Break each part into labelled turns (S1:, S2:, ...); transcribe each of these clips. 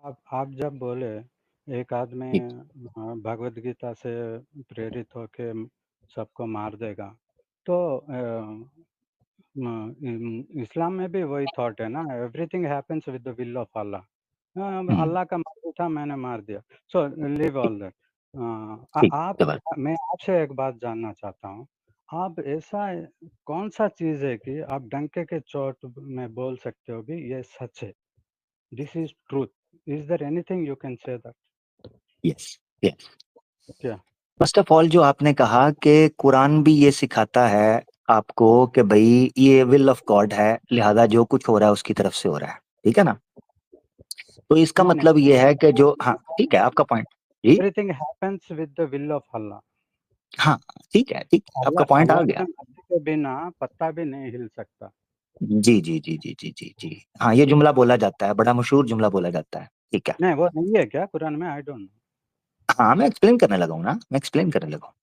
S1: आप जब बोले एक आदमी
S2: जी
S1: भगवत गीता से प्रेरित होके सबको मार देगा, तो इस्लाम में भी वही थॉट है ना, everything happens with the will of Allah.
S2: Hmm,
S1: Allah का मर्जी था, मैंने मार दिया, सो लिव
S2: ठीक
S1: ऑल दैट।
S2: ठीक
S1: आप
S2: जवाब।
S1: मैं आपसे एक बात जानना चाहता हूँ। आप ऐसा कौन सा चीज़ है कि आप डंके के चोट में बोल सकते हो कि ये सच है, this is truth? Is there anything you can say that?
S2: Yes yes.
S1: क्या?
S2: फर्स्ट ऑफ ऑल जो आपने कहा कि कुरान भी ये सिखाता है आपको कि भाई ये विल ऑफ गॉड है, लिहाजा जो कुछ हो रहा है उसकी तरफ से हो रहा है, ठीक है ना। तो इसका
S1: नहीं
S2: मतलब ये है कि जो, हाँ ठीक है आपका पॉइंट। जी
S1: everything happens with the will of Allah.
S2: हाँ ठीक है, ठीक है, आपका
S1: अल्लाह
S2: पॉइंट आ
S1: अल्लाह
S2: गया।
S1: के मर्जी के बिना पत्ता भी नहीं हिल सकता।
S2: जी जी जी जी जी जी जी, हाँ ये जुमला बोला जाता है, बड़ा मशहूर जुमला बोला जाता है, ठीक है।
S1: नहीं, वो नहीं है क्या कुरान में? I don't know.
S2: हाँ मैं एक्सप्लेन करने लगा हूँ ना, मैं एक्सप्लेन करने लगा हूँ।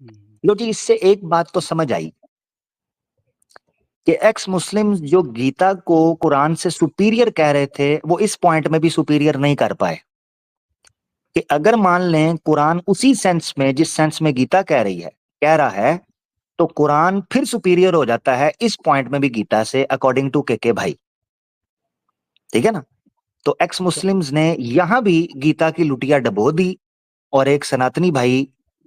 S1: हम्म।
S2: लो जी, इससे एक बात तो समझ आई कि एक्स मुस्लिम जो गीता को कुरान से सुपीरियर कह रहे थे, वो इस पॉइंट में भी सुपीरियर नहीं कर पाए। कि अगर मान लें कुरान उसी सेंस में जिस सेंस में गीता कह रही है, कह रहा है, तो कुरान फिर सुपीरियर हो जाता है इस पॉइंट में भी गीता से, अकॉर्डिंग टू के भाई, ठीक है ना। तो एक्स मुस्लिम्स ने यहां भी गीता की लुटिया डबो दी, और एक सनातनी भाई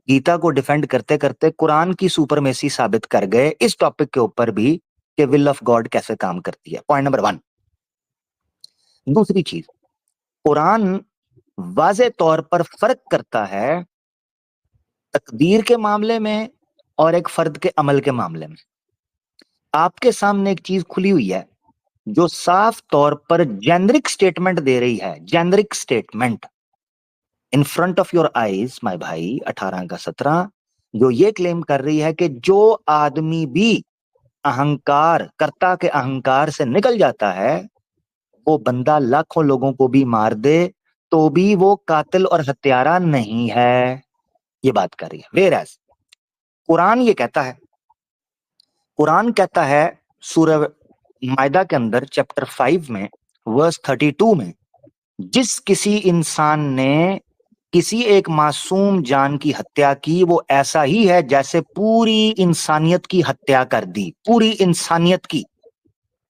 S2: गीता को डिफेंड करते करते कुरान की सुपरमेसी साबित कर गए इस टॉपिक के ऊपर भी, कि विल ऑफ गॉड कैसे काम करती है। Point number 1। दूसरी चीज, कुरान वाजे तौर पर फर्क करता है तकदीर के मामले में और एक फर्द के अमल के मामले में। आपके सामने एक चीज खुली हुई है जो साफ तौर पर जेनरिक स्टेटमेंट दे रही है, generic statement in front of your eyes my भाई, 18 का 17, जो ये क्लेम कर रही है कि जो आदमी भी अहंकार, कर्ता के अहंकार से निकल जाता है, वो बंदा लाखों लोगों को भी मार दे तो भी वो कातिल और हत्यारा नहीं है, ये बात कर रही है। वेयर कुरान ये कहता है, कुरान कहता है सूरह मायदा के अंदर चैप्टर 5 में वर्स 32 में, जिस किसी इंसान ने किसी एक मासूम जान की हत्या की, वो ऐसा ही है जैसे पूरी इंसानियत की हत्या कर दी, पूरी इंसानियत की।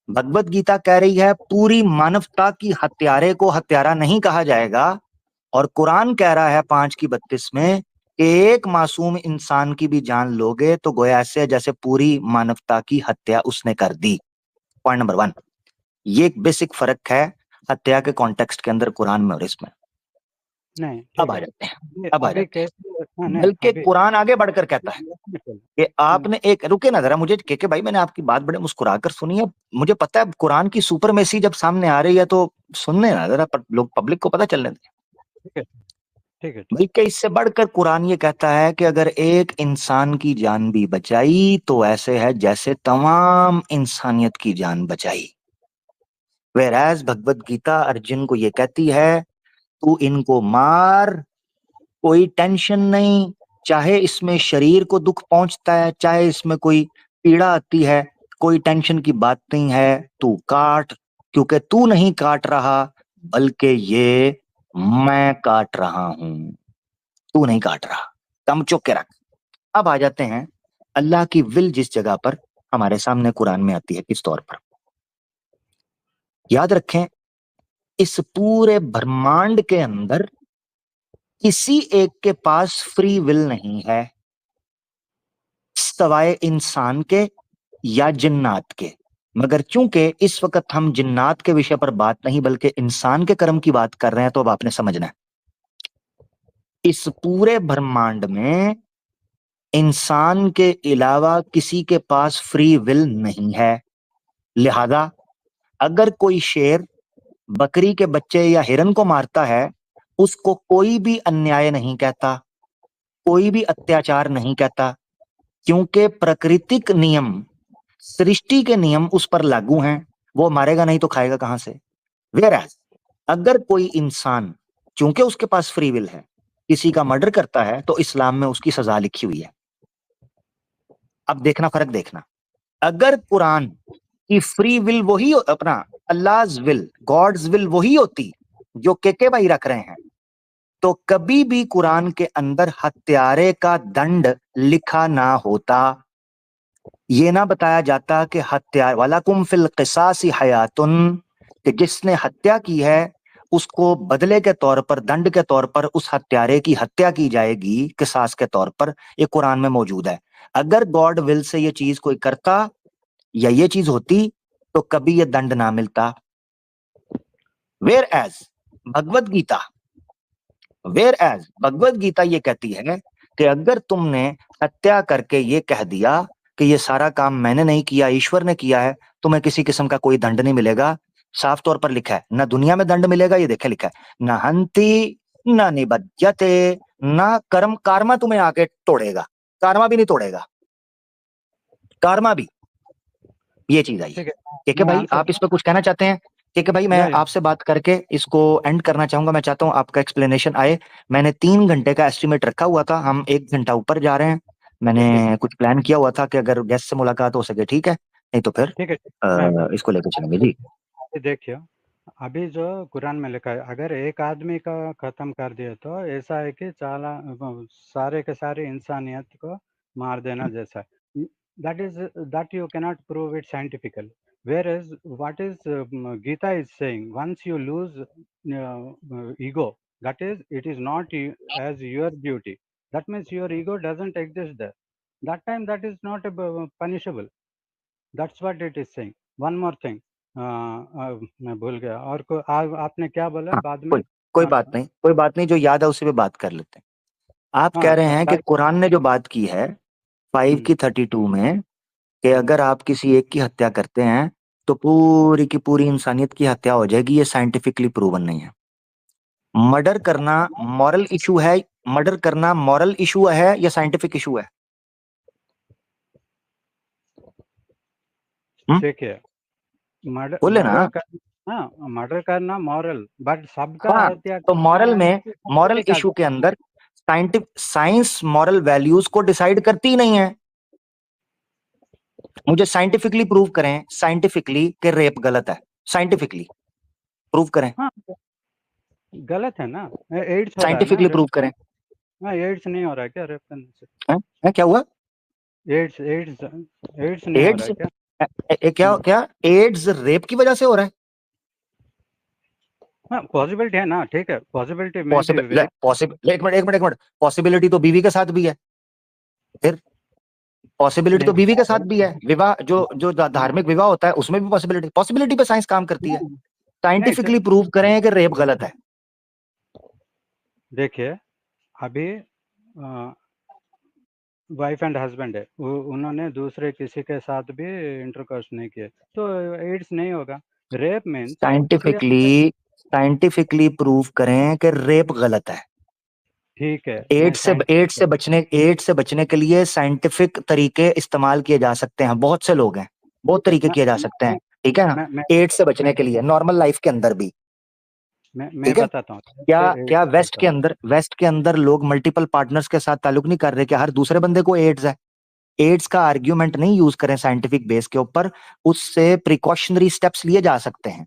S2: भगवत गीता कह रही है पूरी मानवता की हत्यारे को हत्यारा नहीं कहा जाएगा, और कुरान कह रहा है 5 की 32 में कि एक मासूम इंसान की भी जान लोगे तो गोया ऐसे है जैसे पूरी मानवता की हत्या उसने कर दी। पॉइंट नंबर 1, ये एक बेसिक फर्क है हत्या के कॉन्टेक्स्ट के अंदर कुरान में और इसमें।
S1: नहीं,
S2: अब
S1: ठीक
S2: आ
S1: है।
S2: जाते हैं,
S1: अभी
S2: अब आ
S1: अभी
S2: जाते हैं।
S1: कैसे? हाँ, नहीं,
S2: बल्कि
S1: अभी
S2: कुरान आगे बढ़कर कहता है कि आपने एक, रुके ना जरा, मुझे के भाई मैंने आपकी बात बड़े मुस्कुराकर सुनी है, मुझे पता है कुरान की सुपरमेसी जब सामने आ रही है तो सुनने ना जरा, लोग पब्लिक को पता चलने दें।
S1: ठीक है, ठीक है, ठीक
S2: बल्कि इससे बढ़कर कुरान ये कहता है कि अगर एक इंसान की जान भी बचाई तो ऐसे है जैसे तमाम इंसानियत की जान बचाई। वेराज भगवत गीता अर्जुन को ये कहती है तू इनको मार, कोई टेंशन नहीं, चाहे इसमें शरीर को दुख पहुंचता है, चाहे इसमें कोई पीड़ा आती है, कोई टेंशन की बात नहीं है, तू काट, क्योंकि तू नहीं काट रहा बल्कि ये मैं काट रहा हूं, तू नहीं काट रहा, कम चुप के रख। अब आ जाते हैं अल्लाह की विल जिस जगह पर हमारे सामने कुरान में आती है, किस तौर पर। याद रखें, इस पूरे ब्रह्मांड के अंदर किसी एक के पास फ्री विल नहीं है, सवाए इंसान के या जिन्नात के। मगर चूंकि इस वक्त हम जिन्नात के विषय पर बात नहीं बल्कि इंसान के कर्म की बात कर रहे हैं, तो अब आपने समझना है इस पूरे ब्रह्मांड में इंसान के अलावा किसी के पास फ्री विल नहीं है। लिहाजा अगर कोई शेर बकरी के बच्चे या हिरन को मारता है, उसको कोई भी अन्याय नहीं कहता, कोई भी अत्याचार नहीं कहता, क्योंकि प्राकृतिक नियम, सृष्टि के नियम उस पर लागू हैं, वो मारेगा नहीं तो खाएगा कहां से। वेयरएज अगर कोई इंसान, चूंकि उसके पास फ्री विल है, किसी का मर्डर करता है तो इस्लाम में उसकी सजा लिखी हुई है। अब देखना फर्क देखना, अगर कुरान की फ्री विल वही अपना अल्लाह's विल, गॉड्स विल वही होती जो केके भाई रख रहे हैं, तो कभी भी कुरान के अंदर हत्यारे का दंड लिखा ना होता, ये ना बताया जाता कि हत्या वलकुम फिल क़िसासी हयातुन, कि जिसने हत्या की है उसको बदले के तौर पर, दंड के तौर पर उस हत्यारे की हत्या की जाएगी किसास के तौर पर। ये कुरान में मौजूद है। अगर गॉड विल से ये चीज कोई करता या ये चीज होती तो कभी ये दंड ना मिलता। Whereas Bhagavad Gita whereas Bhagavad Gita ये कहती है कि अगर तुमने हत्या करके ये कह दिया कि ये सारा काम मैंने नहीं किया, ईश्वर ने किया है, तुम्हें किसी किस्म का कोई दंड नहीं मिलेगा। साफ तौर पर लिखा है, ना दुनिया में दंड मिलेगा, ये देखे लिखा है, ना हंती ना निबध्यते, ना कर्म, कार्मा तुम्हें आके तोड़ेगा, कार्मा भी नहीं तोड़ेगा, कार्मा भी। ये चीज आई है।
S1: ठीक है,
S2: ठीक है
S1: मैं
S2: भाई,
S1: आंसर
S2: आप इस पर कुछ कहना चाहते हैं? ठीक है भाई, मैं
S1: या
S2: आपसे बात करके इसको एंड करना चाहूंगा। मैं चाहता हूं आपका एक्सप्लेनेशन आए। मैंने 3 घंटे का एस्टिमेट रखा हुआ था, हम 1 घंटा ऊपर जा रहे हैं।
S1: ठीक
S2: मैंने कुछ प्लान किया हुआ था कि अगर गेस्ट से मुलाकात हो सके ठीक है, नहीं तो फिर
S1: ठीक है। मैं
S2: इसको लेकर चलेंगे जी।
S1: अभी देखिए, अभी जो कुरान में लिखा है, अगर एक आदमी का खत्म कर दिया तो ऐसा है कि सारे के सारे इंसानियत को मार देना जैसा है। That is that you cannot prove it scientifically, where is what is Gita is saying, once you lose ego, that is, it is not as your duty, that means your ego doesn't exist there, that time that is not punishable. That's what it is saying. One more thing, मैं भूल गया, और आपने क्या बोला
S2: हाँ,
S1: बाद में?
S2: कोई कोई
S1: हाँ,
S2: बात नहीं, कोई बात नहीं, जो याद है उसी पे बात कर लेते हैं। आप कह रहे हैं कि कुरान ने जो बात की है 5 की 32 में, कि अगर आप किसी एक की हत्या करते हैं तो पूरी की पूरी इंसानियत की हत्या हो जाएगी, ये साइंटिफिकली प्रूवन नहीं है। मर्डर करना मॉरल इशू है, मर्डर करना मॉरल इशू है या साइंटिफिक इशू है?
S1: देखिए, मर्डर
S2: बोले ना।
S1: मर्डर करना, हाँ, मर्डर करना मॉरल, बट सबका
S2: हाँ,
S1: हत्या
S2: तो मॉरल
S1: करना
S2: में, मॉरल
S1: साइंटिफिक
S2: इशू के अंदर साइंस मॉरल वैल्यूज को डिसाइड करती ही नहीं है। मुझे साइंटिफिकली प्रूव करें, साइंटिफिकली कि रेप गलत है, साइंटिफिकली प्रूव करें,
S1: हाँ, गलत है ना, एड्स हो रहा है ना
S2: साइंटिफिकली
S1: रेप।
S2: प्रूव करें।
S1: हाँ, एड्स नहीं हो रहा है क्या रेप करने से?
S2: क्या हुआ?
S1: एड्स एड्स एड्स नहीं हो रहा
S2: एड्स,
S1: है क्या?
S2: क्या क्या एड्स रेप की वजह से हो रहा है?
S1: हाँ, पॉसिबिलिटी है ना, ठीक है, पॉसिबिलिटी में भी
S2: पॉसिबल
S1: वेरी।
S2: पॉसिबल एक मिनट, पॉसिबिलिटी तो बीवी के साथ भी है। फिर पॉसिबिलिटी
S1: नहीं,
S2: तो बीवी के साथ भी है, विवाह जो जो धार्मिक विवाह होता है उसमें भी पॉसिबिलिटी, पॉसिबिलिटी पे साइंस काम करती है।
S1: नहीं, नहीं,
S2: साइंटिफिकली प्रूव करें कि रेप गलत है।
S1: देखिए, अभी वाइफ एंड हस्बैंड है, उन्होंने दूसरे किसी के साथ भी इंटरकोर्स नहीं किया, तो एड्स नहीं होगा। रेप मीन्स कि,
S2: साइंटिफिकली प्रूव करें कि रेप गलत है।
S1: ठीक है, मैं
S2: एड्स से
S1: साइंटिफिक,
S2: एड्स से बचने के लिए साइंटिफिक तरीके इस्तेमाल किए जा सकते हैं, बहुत से लोग हैं, बहुत तरीके
S1: मैं
S2: किए जा सकते हैं। ठीक है ना?
S1: मैं मैं
S2: एड्स से
S1: मैं
S2: बचने के लिए नॉर्मल लाइफ के अंदर भी।
S1: मैं
S2: ठीक है।
S1: बताता हूँ
S2: क्या
S1: कैसे
S2: क्या
S1: एड्स
S2: वेस्ट
S1: होता
S2: के
S1: है।
S2: अंदर, वेस्ट के अंदर लोग मल्टीपल पार्टनर्स के साथ ताल्लुक नहीं कर रहे कि हर दूसरे बंदे को एड्स है? एड्स का आर्ग्यूमेंट नहीं यूज करें साइंटिफिक बेस के ऊपर, उससे प्रिकॉशनरी स्टेप्स लिए जा सकते हैं।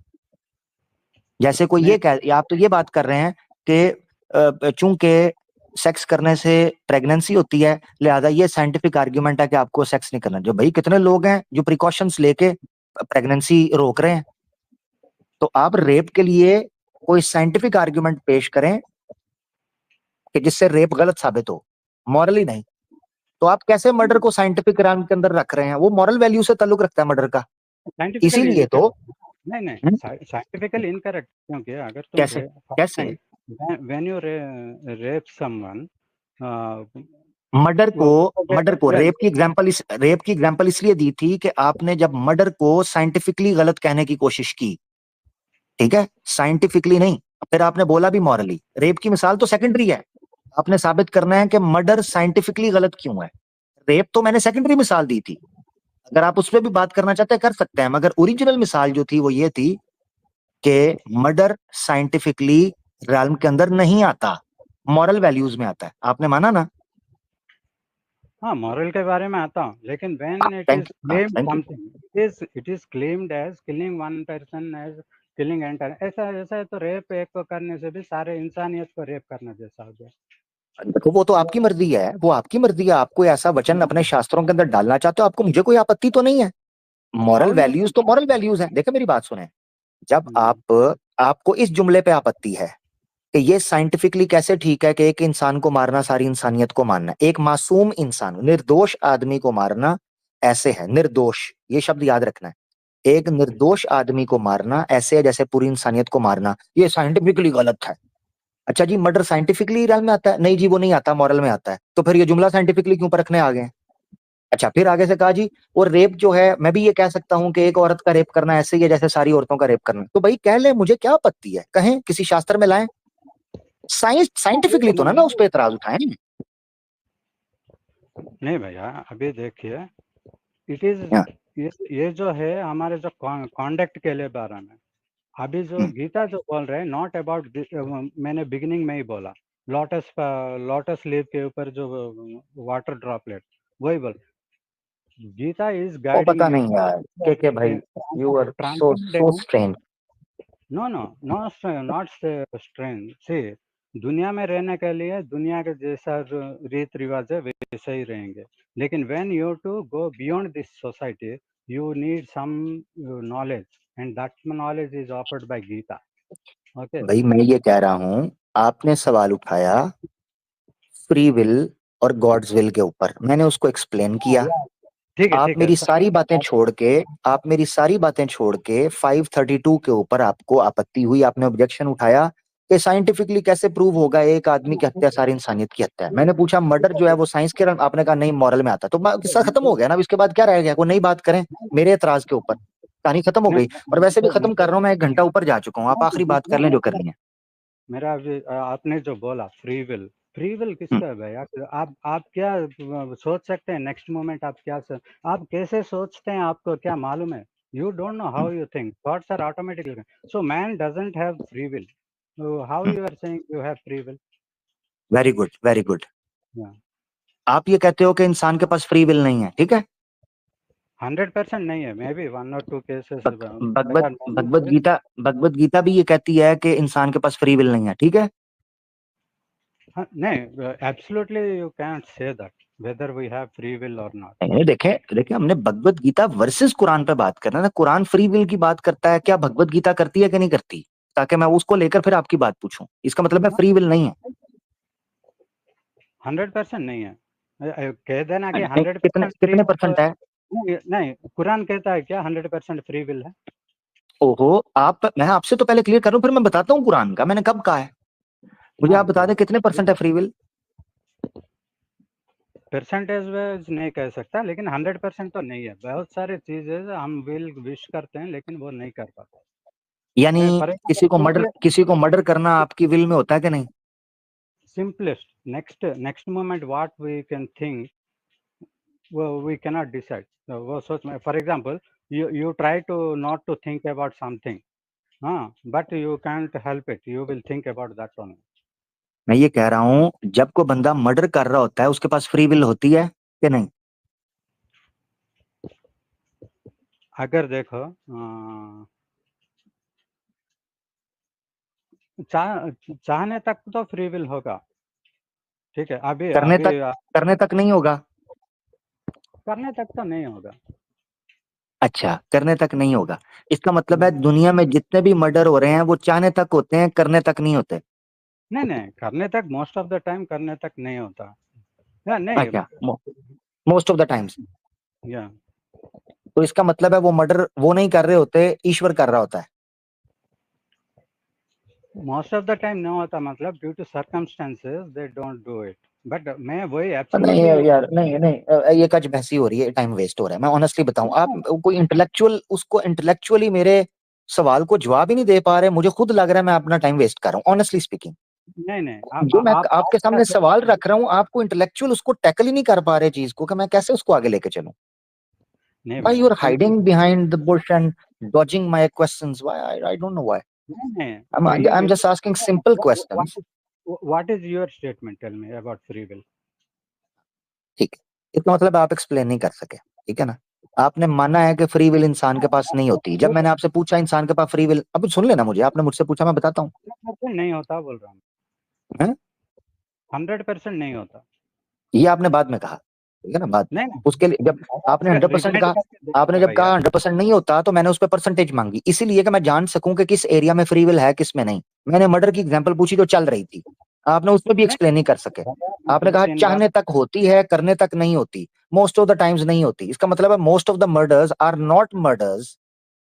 S2: जैसे कोई
S1: नहीं,
S2: आप तो ये बात कर रहे हैं कि चूंकि सेक्स करने से प्रेगनेंसी होती है, लिहाजा ये साइंटिफिक आर्ग्यूमेंट है कि आपको सेक्स नहीं करना। जो भाई कितने लोग हैं जो प्रिकॉशंस लेके प्रेगनेंसी रोक रहे हैं। तो आप रेप के लिए कोई साइंटिफिक आर्ग्यूमेंट पेश करें कि जिससे रेप गलत साबित हो, मॉरली नहीं। तो आप कैसे मर्डर को साइंटिफिक राम के अंदर रख रहे हैं? वो मॉरल वैल्यू से ताल्लुक रखता है मर्डर का।
S1: साइंटिफिकली
S2: इसीलिए तो
S1: नहीं, नहीं,
S2: हम्म,
S1: साइंटिफिकली इनकरेक्ट, क्योंकि अगर तुम
S2: कैसे
S1: फर्स्ट
S2: कैसे
S1: thing, when you rape someone,
S2: murder को, मर्डर को
S1: वेल,
S2: रेप की एग्जांपल इसलिए दी थी कि आपने जब मर्डर को साइंटिफिकली गलत कहने की कोशिश की, ठीक है, साइंटिफिकली नहीं, फिर आपने बोला भी मॉरली। रेप की मिसाल तो सेकेंडरी है, आपने साबित करना है कि मर्डर साइंटिफिकली गलत क्यों है। रेप तो मैंने सेकेंडरी मिसाल दी थी, अगर आप उस पर भी बात करना चाहते हैं कर सकते हैं, मगर ओरिजिनल मिसाल जो थी वो ये थी कि मर्डर साइंटिफिकली realm के अंदर नहीं आता, मॉरल वैल्यूज में आता है। आपने माना ना?
S1: हाँ, मॉरल के बारे में आता हूँ, लेकिन
S2: हाँ
S1: when it
S2: thank
S1: is
S2: you, हाँ
S1: claimed
S2: thank you.
S1: Something, it is claimed as killing one person as killing enter, ऐसा ऐसा है तो रेप एक को करने से भी सारे इंसानियत को रेप करने जैसा हो गया।
S2: देखो वो तो आपकी मर्जी है, वो आपकी मर्जी है, आपको ऐसा वचन अपने शास्त्रों के अंदर डालना चाहते हो, आपको, मुझे कोई आपत्ति तो नहीं है। मॉरल
S1: हाउ यू
S2: वैल्यूज तो मॉरल वैल्यूज हैं। देखो मेरी बात सुने, जब
S1: कैन।
S2: आपको इस जुमले पे आपत्ति है कि ये साइंटिफिकली कैसे ठीक है कि एक इंसान को मारना सारी इंसानियत को मारना, एक मासूम इंसान निर्दोष आदमी को मारना ऐसे है, निर्दोष, ये शब्द याद रखना है, एक निर्दोष आदमी को मारना ऐसे है जैसे पूरी इंसानियत को मारना, ये साइंटिफिकली गलत है। अच्छा जी, मर्डर साइंटिफिकली रियल में आता है? नहीं जी, वो नहीं आता, मॉरल में आता है। तो फिर ये जुमला साइंटिफिकली क्यों परखने आ गए हैं? अच्छा, फिर आगे से कहा जी, और रेप जो है, मैं भी ये कह सकता हूं कि एक औरत का रेप करना ऐसे ही है जैसे सारी औरतों का रेप करना। तो भाई कह ले, मुझे क्या आपत्ति है, कहें, किसी शास्त्र में लाएं, साइंटिफिकली तो ना उस पर एतराज उठाएं।
S1: नहीं भैया, अभी देखिए, इट इज,
S2: हाँ,
S1: ये जो है हमारे जो कॉन्डक्ट के लिए बारे में, अभी जो गीता जो बोल रहे हैं, नॉट अबाउट, मैंने बिगिनिंग में ही बोला, लोटस लोटस लीव के ऊपर जो वाटर ड्रॉपलेट, वही बोल, गीता इज
S2: वो
S1: गाइडिंग
S2: पता
S1: यू
S2: नहीं यार, के भाई, you are so so
S1: transcendent.
S2: Strange.
S1: No no, not strength से, दुनिया में रहने के लिए दुनिया के जैसा जो रीत रिवाज है वैसे ही रहेंगे, लेकिन when you to go beyond this society, you need some knowledge, and that knowledge is offered by Gita. Okay.
S2: भाई मैं ये कह रहा हूं, आपने सवाल उठाया फ्री विल और गॉड्स विल के ऊपर, मैंने उसको एक्सप्लेन किया।
S1: ठीक है,
S2: आप
S1: ठीक है,
S2: मेरी सारी बातें छोड़ के, आप मेरी सारी बातें छोड़ के 532 के ऊपर आपको आपत्ति हुई, आपने ऑब्जेक्शन उठाया कि साइंटिफिकली कैसे प्रूव होगा एक आदमी की हत्या सारी इंसानियत की हत्या है। मैंने पूछा मर्डर जो है वो साइंस के, आपने कहा नहीं मॉरल में आता है। तो किस्सा खत्म हो गया ना, अब इसके बाद क्या रह गया, कोई नई बात करें मेरे एतराज के ऊपर, कहानी खत्म हो गई। और वैसे भी खत्म कर रहा हूं मैं, 1 घंटा ऊपर जा चुका हूँ, आप आखिरी बात कर लें जो करनी है।
S1: मेरा अभी आपने जो बोला फ्री विल
S2: हम्म,
S1: किसका है भाई? आप क्या सोच सकते हैं नेक्स्ट मोमेंट? आप क्या आप कैसे सोचते हैं? आपको क्या मालूम है? You don't know
S2: hmm,
S1: how you think, thoughts are automatically, so man doesn't have free will, how
S2: hmm,
S1: you are saying you have free will?
S2: Very good, very good. आप ये कहते हो कि इंसान के पास फ्री विल नहीं है, ठीक है।
S1: 100% नहीं है, may be 1 or 2 cases.
S2: Bhagavad Gita भी ये कहती है कि इंसान के पास फ्री विल नहीं है, ठीक है।
S1: नहीं, absolutely you can't say that whether we have free will और नॉट।
S2: नहीं देखे देखे, हमने भगवत गीता वर्सेस कुरान पे बात करना है ना, कुरान फ्री विल की बात करता है, क्या भगवत गीता करती है कि नहीं करती, ताकि मैं उसको लेकर फिर आपकी बात पूछूं। इसका मतलब है फ्री विल नहीं है।
S1: 100% नहीं है। कह देना कि
S2: नहीं,
S1: हंड्रेड
S2: कितने
S1: परसेंट फ्री
S2: कितने
S1: है तो
S2: परसेंट है?
S1: नहीं, नहीं, कुरान कहता है क्या 100% फ्री विल है?
S2: ओहो, मैं आपसे तो पहले क्लियर करूं, फिर मैं बताता हूँ कुरान का मैंने कब कहा है। मुझे
S1: हाँ
S2: आप बता
S1: तो
S2: दें कितने परसेंट है फ्री विल।
S1: परसेंटेज वाइज नहीं कह सकता, लेकिन 100% तो नहीं है। बहुत सारे चीजें हम विल विश करते हैं लेकिन वो नहीं कर पाते।
S2: यानी
S1: फॉर एग्जाम्पल,
S2: किसी को मर्डर करना आपकी विल में होता है कि नहीं?
S1: Simplest, next moment what we can think, वो वी कैनॉट डिसाइड। वो सोच में, for example, you try to not to think about something, हाँ, but you can't help it, you will think about that only.
S2: मैं ये कह रहा हूं, जब कोई बंदा मर्डर कर रहा होता है उसके पास फ्री विल होती है कि नहीं?
S1: अगर देखो, चाहने तक तो फ्री विल होगा, ठीक है। अभी
S2: करने
S1: अभी
S2: तक करने तक नहीं होगा?
S1: करने तक तो नहीं होगा।
S2: अच्छा, करने तक नहीं होगा, इसका मतलब है दुनिया में जितने भी मर्डर हो रहे हैं वो चाहने तक होते हैं, करने तक नहीं होते।
S1: नहीं, नहीं, करने तक मोस्ट ऑफ द टाइम करने तक नहीं होता। या नहीं,
S2: अच्छा, मोस्ट ऑफ द टाइम्स।
S1: या
S2: तो इसका मतलब है वो मर्डर वो नहीं कर रहे होते, ईश्वर कर रहा होता है।
S1: मोस्ट ऑफ द टाइम नहीं होता, मतलब due to circumstances they don't do it. But मैं वही
S2: नहीं
S1: एब्सोल्युटली।
S2: यार, नहीं नहीं, ये कच बहसी हो रही है, टाइम वेस्ट हो रहा है। मैं ऑनेस्टली बताऊं, आप कोई इंटेलेक्चुअल, उसको इंटेलेक्चुअली मेरे सवाल को जवाब ही नहीं दे पा रहे, मुझे खुद लग रहा है मैं अपना टाइम वेस्ट कर रहा हूँ, ऑनेस्टली स्पीकिंग।
S1: नहीं, नहीं,
S2: जो मैं
S1: आप
S2: आपके
S1: क्या
S2: सामने सवाल
S1: सोचते हैं?
S2: रख रहा हूँ, आपको इंटेलेक्चुअल उसको टैकल ही नहीं कर पा रहे चीज को, कि मैं कैसे उसको आगे लेके चलूं।
S1: नहीं
S2: Why you
S1: भैया,
S2: are hiding behind the bush and dodging my questions? Why? I don't know why.
S1: नहीं, नहीं, free
S2: I'm
S1: will,
S2: just asking simple questions.
S1: What is your statement? Tell me about free will.
S2: ठीक है, इसका मतलब आप explain नहीं कर सके, ठीक है ना। आपने माना है कि फ्री विल इंसान के पास नहीं होती। जब मैंने आपसे पूछा इंसान के पास फ्री विल, अब सुन लेना मुझे, आपने मुझसे पूछा, मैं बताता हूँ।
S1: 100% नहीं होता बोल रहा हूँ,
S2: हैं?
S1: 100% नहीं होता।
S2: ये आपने बाद में कहा, ठीक है ना, बात
S1: नहीं नहीं,
S2: उसके लिए जब आपने 100%
S1: रिमाइंड
S2: कहा,
S1: करके
S2: आपने
S1: देखूंगा
S2: जब
S1: भैया।
S2: कहा 100% नहीं होता, तो मैंने उस पर परसेंटेज मांगी, इसीलिए कि मैं जान सकूं कि किस एरिया में फ्री विल है किस में नहीं। मैंने मर्डर की एग्जांपल पूछी जो चल रही थी, आपने उसमें भी एक्सप्लेन नहीं कर सके।
S1: भैया,
S2: आपने कहा
S1: 2-3 बार
S2: चाहने तक होती है, करने तक नहीं होती, मोस्ट ऑफ द टाइम्स नहीं होती। इसका मतलब है most of the murders are not murders,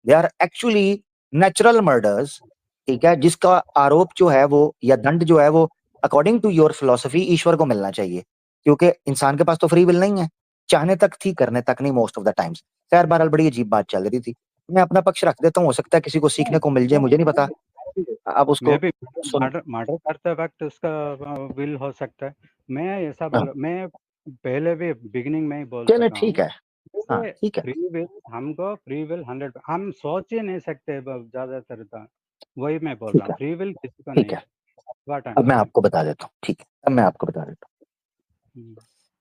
S2: they are actually natural murders. ठीक है, जिसका आरोप जो है वो, या दंड जो है वो, अकॉर्डिंग टू योर फिलोसफी ईश्वर को मिलना चाहिए, क्योंकि इंसान के पास तो फ्री विल नहीं है। चाहने तक थी, करने तक नहीं, मोस्ट ऑफ द टाइम्स। खैर बहरहाल बड़ी अजीब बात चल रही थी, मैं अपना पक्ष रख देता हूँ, हो सकता है किसी को सीखने को मिल जाए, मुझे नहीं पता। आप
S1: मैं
S2: उसको
S1: भी
S2: सुन।
S1: मर्डर मर्डर करते वक्त उसका विल हो सकता है। मैं ऐसा
S2: हाँ,
S1: बोल, मैं पहले भी बिगिनिंग में ही बोल
S2: चले
S1: चुका
S2: ठीक
S1: हूँ,
S2: है। हाँ
S1: ये
S2: ठीक है।
S1: फ्री विल, हमको फ्री विल 100, हम सोच ही नहीं सकते ज्यादातर तो, वही मैं बोल रहा
S2: ठीक
S1: हूँ,
S2: है।
S1: फ्री विल किसी को
S2: ठीक
S1: नहीं
S2: है,
S1: है। व्हाट आई एम
S2: अब मैं
S1: सेइंग।
S2: आपको बता देता हूँ, ठीक है, अब मैं आपको बता देता हूँ।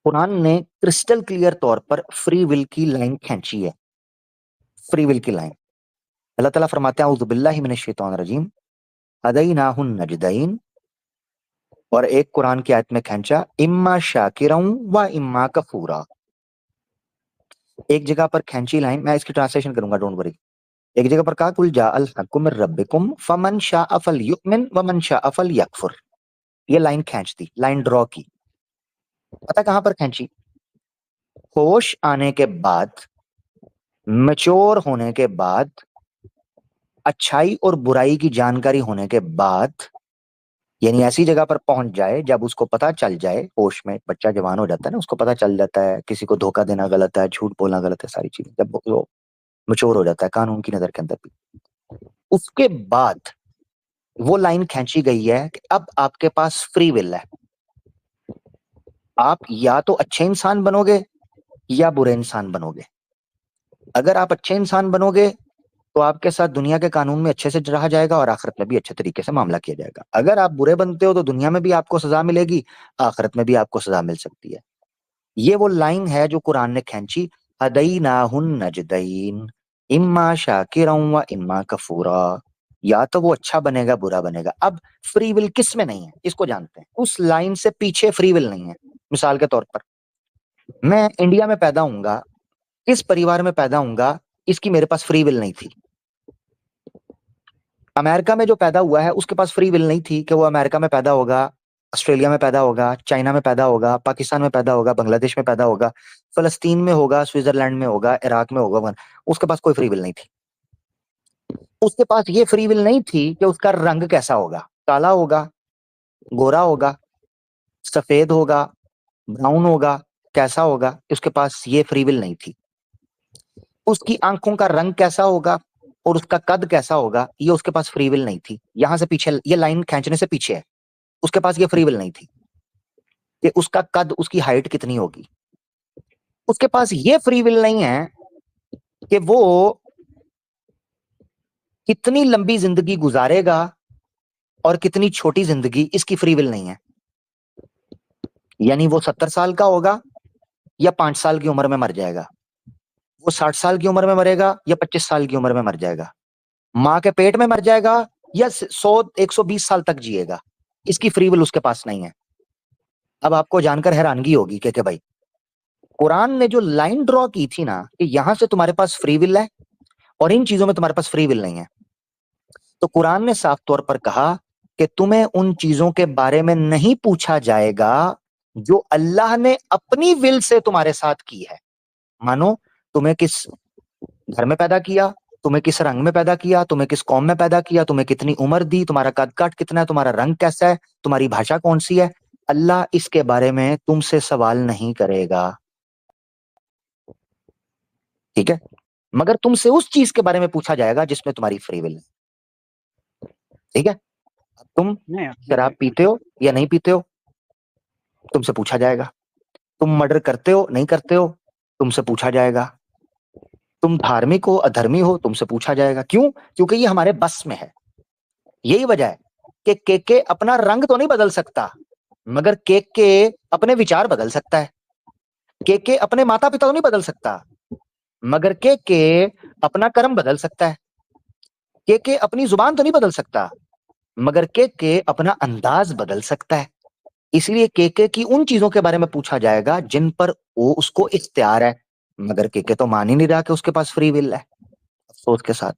S2: कुरान ने क्रिस्टल क्लियर तौर पर फ्री विल की लाइन खींची है। फ्री विल की लाइन, अल्लाह ताला फरमाते हैं औज़ु बिल्लाहि मिनश शैतानिर रजीम, हदैनाहुन नजदैन। और एक कुरान की आयत में खींचा, इम्मा शाकिरन व इम्मा कफूरा। एक जगह पर खींची लाइन, मैं इसकी ट्रांसलेशन करूंगा, डोंट वरी। एक जगह पर कहा, कुल जाअल हक्कु मिर रब्बिकुम फमन शाअ फलयुमिन व मन शाअ फलयकफुर। ये लाइन खींच दी, लाइन ड्रॉ की। पता कहां पर खींची? होश आने के बाद, मैच्योर होने के बाद, अच्छाई और बुराई की जानकारी होने के बाद, यानी ऐसी जगह पर पहुंच जाए जब उसको पता चल जाए, होश में बच्चा जवान हो जाता है ना, उसको पता चल जाता है किसी को धोखा देना गलत है, झूठ बोलना गलत है, सारी चीजें जब वो मैच्योर हो जाता है कानून की नजर के अंदर भी, उसके बाद वो लाइन खींची गई है कि अब आपके पास फ्री विल है। आप या तो अच्छे इंसान बनोगे या बुरे इंसान बनोगे। अगर आप अच्छे इंसान बनोगे तो आपके साथ दुनिया के कानून में अच्छे से रहा जाएगा और आखिरत में भी अच्छे तरीके से मामला किया जाएगा। अगर आप बुरे बनते हो तो दुनिया में भी आपको सजा मिलेगी, आखिरत में भी आपको सजा मिल सकती है। ये वो लाइन है जो कुरान ने खींची, हदैनाहुन नजदैन, इम्मा शाकिरन व इम्मा कफूरा। या तो वो अच्छा बनेगा, बुरा बनेगा। अब फ्री विल किस में नहीं है, इसको जानते हैं। उस लाइन से पीछे फ्री विल नहीं है। मिसाल के तौर पर, मैं इंडिया में पैदा होऊंगा, इस परिवार में पैदा होऊंगा, इसकी मेरे पास फ्री विल नहीं थी। अमेरिका में जो पैदा हुआ है उसके पास फ्री विल नहीं थी कि वो अमेरिका में पैदा होगा, ऑस्ट्रेलिया में पैदा होगा, चाइना में पैदा होगा, पाकिस्तान में पैदा होगा, बांग्लादेश में पैदा होगा, फलस्तीन में होगा, स्विट्जरलैंड में होगा, इराक में होगा। उसके पास कोई फ्री विल नहीं थी। उसके पास ये फ्री विल नहीं थी कि उसका रंग कैसा होगा, काला होगा, गोरा होगा, सफेद होगा, ब्राउन होगा, कैसा होगा। उसके पास ये फ्री विल नहीं थी। उसकी आंखों का रंग कैसा होगा और उसका कद कैसा होगा, ये उसके पास फ्री विल नहीं थी। यहां से पीछे, ये लाइन खींचने से पीछे है, उसके पास ये फ्री विल नहीं थी कि उसका कद, उसकी हाइट कितनी होगी। उसके पास ये फ्री विल नहीं है कि वो कितनी लंबी जिंदगी गुजारेगा और कितनी छोटी जिंदगी, इसकी फ्री विल नहीं है। यानी वो 70 साल का होगा या 5 साल की उम्र में मर जाएगा, वो 60 साल की उम्र में मरेगा या 25 साल की उम्र में मर जाएगा, मां के पेट में मर जाएगा या 100-120 साल तक जिएगा, इसकी फ्री विल उसके पास नहीं है। अब आपको जानकर हैरानगी होगी कि भाई कुरान ने जो लाइन ड्रॉ की थी ना कि यहां से तुम्हारे पास फ्री विल है और इन चीजों में तुम्हारे पास फ्री विल नहीं है, तो कुरान ने साफ तौर पर कहा कि तुम्हें उन चीजों के बारे में नहीं पूछा जाएगा जो अल्लाह ने अपनी विल से तुम्हारे साथ की है। मानो तुम्हें किस घर में पैदा किया, तुम्हें किस रंग में पैदा किया, तुम्हें किस कौम में पैदा किया, तुम्हें कितनी उम्र दी, तुम्हारा कद काट कितना है, तुम्हारा रंग कैसा है, तुम्हारी भाषा कौन सी है, अल्लाह इसके बारे में तुमसे सवाल नहीं करेगा। ठीक है, मगर तुमसे उस चीज के बारे में पूछा जाएगा जिसमें तुम्हारी फ्री विल है। ठीक है, तुम
S1: नहीं
S2: शराब पीते हो या नहीं पीते हो, तुमसे पूछा जाएगा। तुम मर्डर करते हो नहीं करते हो, तुमसे पूछा जाएगा। तुम धार्मिक हो अधर्मी हो, तुमसे पूछा जाएगा। क्यों? क्योंकि ये हमारे बस में है। यही वजह है कि के अपना रंग तो नहीं बदल सकता, मगर के अपने विचार बदल सकता है। के अपने माता पिता तो नहीं बदल सकता, मगर के अपना कर्म बदल सकता है। के अपनी जुबान तो नहीं बदल सकता, मगर के अपना अंदाज बदल सकता है। इसलिए के की उन चीजों के बारे में पूछा जाएगा जिन पर वो उसको इख्तियार है, मगर के तो मान ही नहीं रहा कि उसके पास फ्री विल है, अफसोस के साथ।